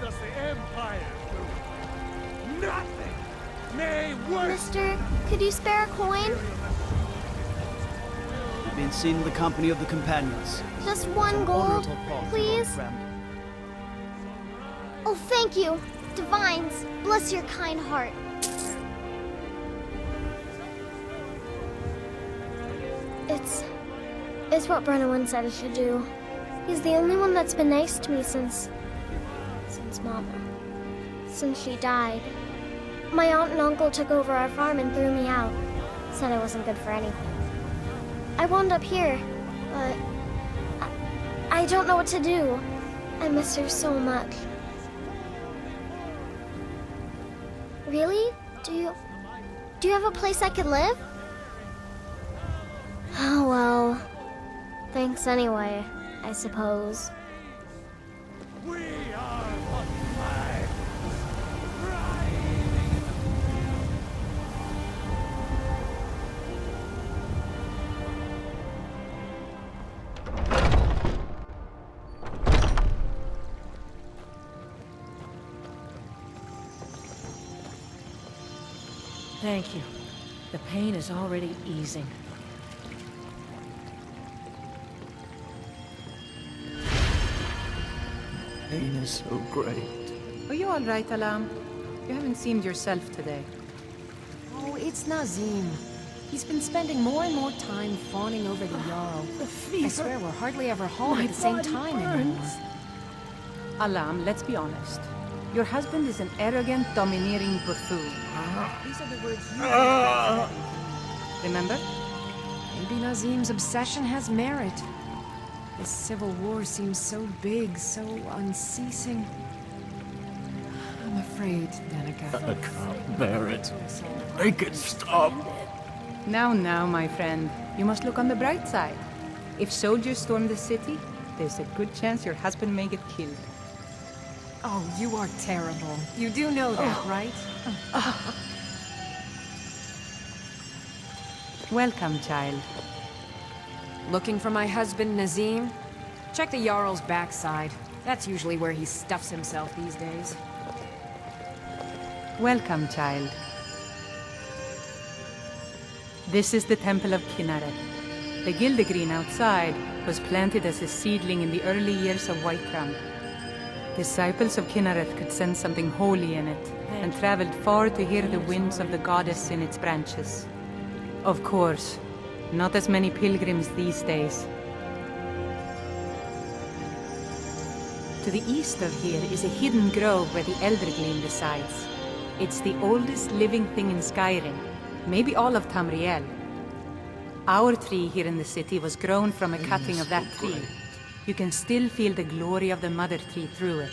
does the Empire do? Nothing! Nay, worse! Mister, could you spare a coin? You've been seen in the company of the companions. Just one gold, please? Oh, thank you. Divines, bless your kind heart. It's what Brennan said I should do. He's the only one that's been nice to me since Mama. Since she died. My aunt and uncle took over our farm and threw me out. Said I wasn't good for anything. I wound up here, but I don't know what to do. I miss her so much. Really? Do you have a place I could live? Oh, well. Thanks anyway, I suppose. We are alive! Thank you. The pain is already easing. Pain is so great. Are you all right, Alam? You haven't seemed yourself today. Oh, it's Nazim. He's been spending more and more time fawning over the Jarl. I swear we're hardly ever home at the same time anymore. Alam, let's be honest. Your husband is an arrogant, domineering buffoon. These are the words you remember? Maybe Nazim's obsession has merit. This civil war seems so big, so unceasing. I'm afraid, Danica. I can't bear it. Make it stop. Now, my friend. You must look on the bright side. If soldiers storm the city, there's a good chance your husband may get killed. Oh, you are terrible. You do know that, right? Welcome, child. Looking for my husband, Nazim? Check the Jarl's backside. That's usually where he stuffs himself these days. Welcome, child. This is the Temple of Kinneret. The Gildegreen outside was planted as a seedling in the early years of Whiterun. Disciples of Kinneret could sense something holy in it, and traveled far to hear the winds of the goddess in its branches. Of course, not as many pilgrims these days. To the east of here is a hidden grove where the Eldergleam resides. It's the oldest living thing in Skyrim, maybe all of Tamriel. Our tree here in the city was grown from a cutting of that tree. You can still feel the glory of the mother tree through it.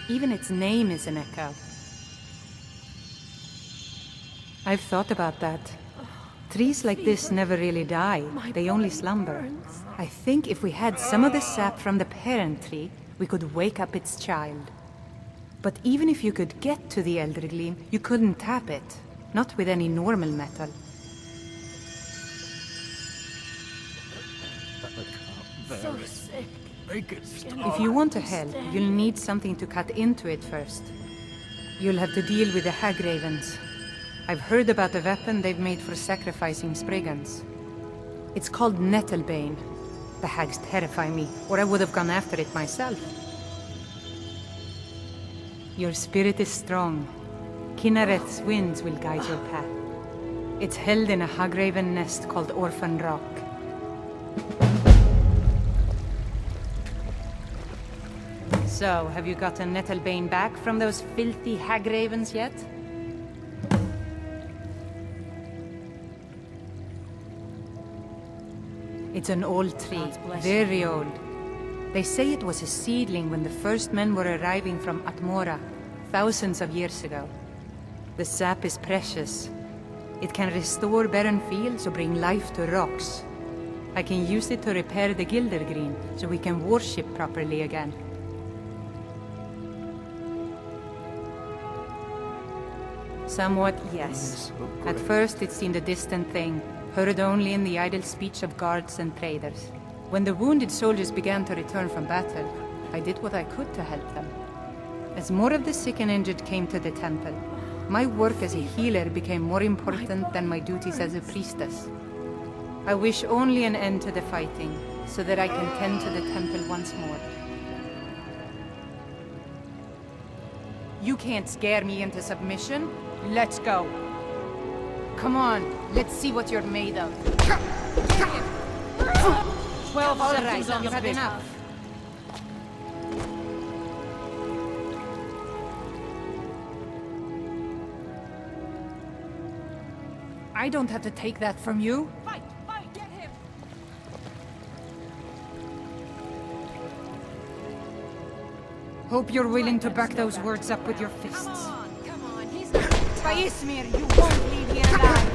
Even its name is an echo. I've thought about that. Trees like this never really die, they only slumber. I think if we had some of the sap from the parent tree, we could wake up its child. But even if you could get to the Eldergleam, you couldn't tap it. Not with any normal metal. So sick. Make it stop. If you want to help, you'll need something to cut into it first. You'll have to deal with the hag ravens. I've heard about the weapon they've made for sacrificing Spriggans. It's called Nettlebane. The hags terrify me, or I would have gone after it myself. Your spirit is strong. Kinnaret's winds will guide your path. It's held in a hagraven nest called Orphan Rock. So, have you gotten Nettlebane back from those filthy hagravens yet? It's an old tree, very old. They say it was a seedling when the first men were arriving from Atmora, thousands of years ago. The sap is precious. It can restore barren fields or bring life to rocks. I can use it to repair the Gildergreen, so we can worship properly again. Somewhat, yes. At first it seemed a distant thing, heard only in the idle speech of guards and traders. When the wounded soldiers began to return from battle, I did what I could to help them. As more of the sick and injured came to the temple, my work as a healer became more important than my duties as a priestess. I wish only an end to the fighting, so that I can tend to the temple once more. You can't scare me into submission. Let's go. Come on, let's see what you're made of. 12 all right, you've had enough. I don't have to take that from you. Fight! Fight! Get him! Hope you're willing to back those words up with your fists. Come on, he's not tough. By Ismir, you won't leave me alive.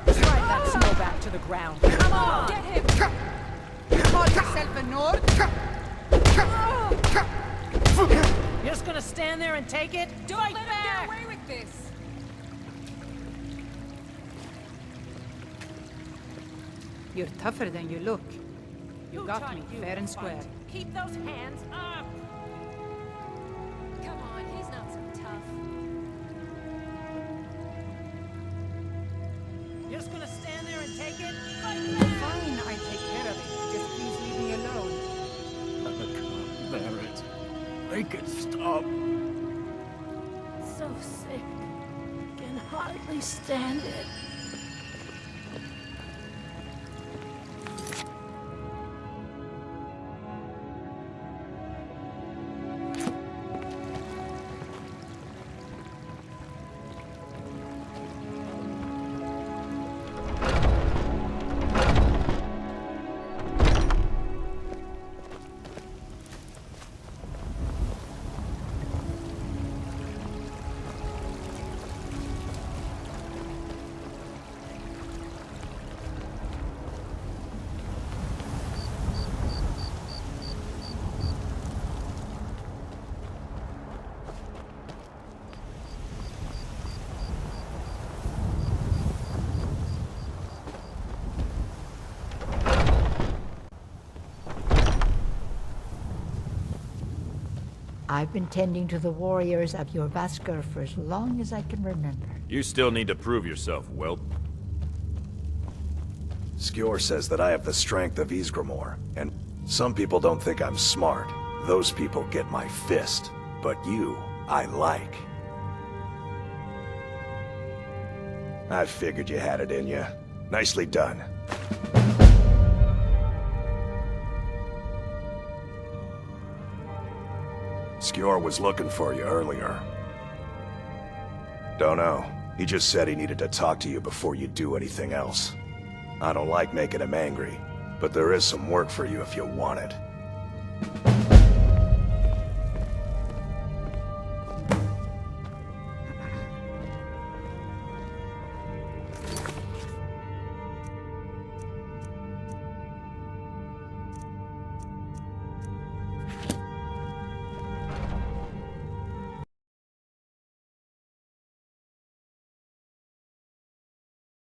Drive that snowback to the ground. Come on! Get him! Call yourself a Nord? You're just gonna stand there and take it? Don't let him get away with this! You're tougher than you look. You Who got taught me you fair to and square. fight? Keep those hands up! Come on, he's not so tough. You're just gonna stand there and take it? Fine, I take care of it. Just please leave me alone. I can't bear it. Make it stop. So sick. Can hardly stand it. I've been tending to the warriors of your Vaskr for as long as I can remember. You still need to prove yourself, whelp. Skjor says that I have the strength of Ysgramor, and some people don't think I'm smart. Those people get my fist. But you, I like. I figured you had it in you. Nicely done. Skjor was looking for you earlier. Don't know. He just said he needed to talk to you before you do anything else. I don't like making him angry, but there is some work for you if you want it.